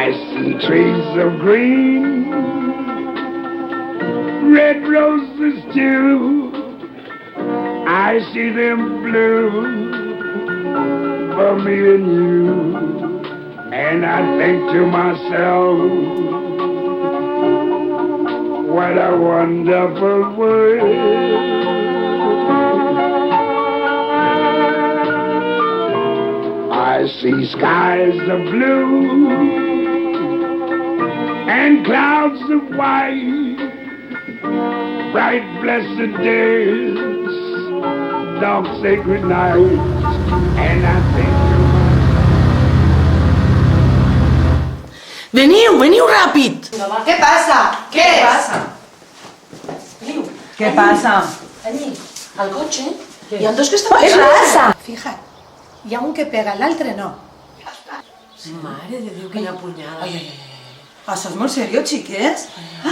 I see trees of green, red roses too. I see them blue for me and you. And I think to myself, what a wonderful world. I see skies of blue and clouds of white, bright blessed days, dark sacred nights, and I think to Veniu, veniu ràpid! Què passa? Què passa? Veniu. Què passa? Allí, al cotxe, hi ha dos que estan Què passa? Fija't, hi ha un que pega, l'altre no. Mare de Déu, quina punyada. Ai, ai, ai. Això és molt seriós, xiques?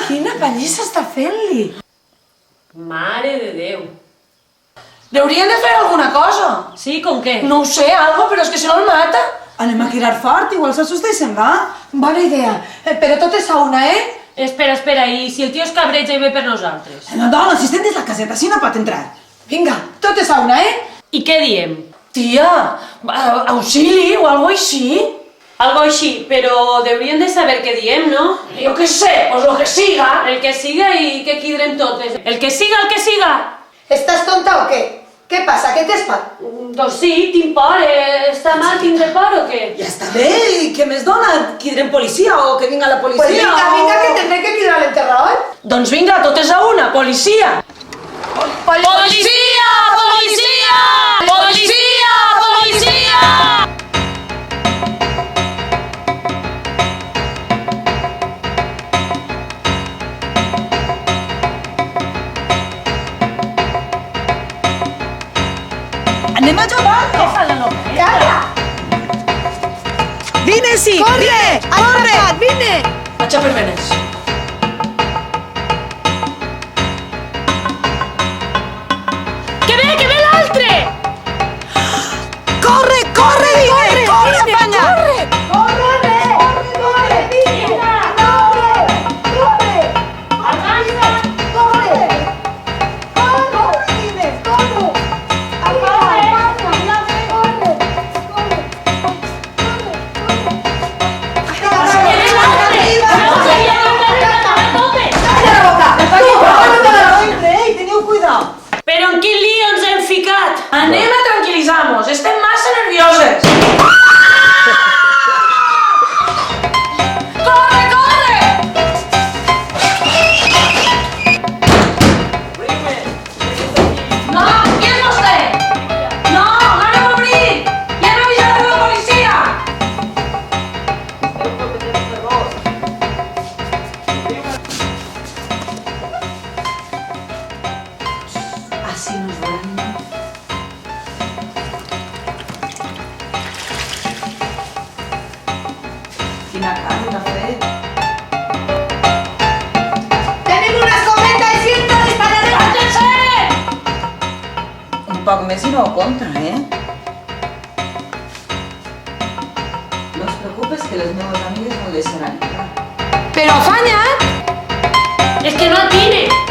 Quina pallissa està fent-li! Mare de Déu. Deurien de fer alguna cosa. Sí, com què? No ho sé, algo, però és que si no el mata. Anem a cridar fort, igual s'assusta i se'n va. Bona idea, però tot és a una, Espera, espera, i si el tio es cabreja i ve per nosaltres? No, dona, si estem dins la caseta, si no pot entrar. Vinga, tot és a una, I què diem? Tia, auxili o algo així. Algo així, però deurien de saber què diem, no? Jo què sé, pues lo que siga. El que siga i què quidrem totes. El que siga, el que siga! Estàs tonta o què? Què passa? Què t'és por? Doncs sí, tinc por. Està mal tindre por o què? Ja està bé, i què més dona? Cridrem policia o que vinga la policia? Pues vinga, vinga, que tindré que cridar l'enterrador. Doncs vinga, totes a una, policia! Policia! Policia! Policia! Policia! Anem a jugar! Què fa la loca? Calla! Vine, sí! Corre! Corre! Vine! Vaig a per venes. Que ve l'altre! Corre, corre, vine! Corre, Espanya! Corre, corre, vinga! Corre! Avança! Corre! Corre, vine! Corre! Teniu cuidado! Però en quin lío ens hem ficat? Anem a tranquil·litzar-nos, estem massa nervioses. Corre, corre! No, qui és vostè? No, no aneu a obrir! Ja hem avisat a la policia! Així nos veurem. Quina cara t'ha fet? Tenim una escopeta i cinta, dispararem! Cállense! Un poc més i no ho compta, No us preocupes que les meves amigues no el deixaran entrar. Però afanya't! És que no atine!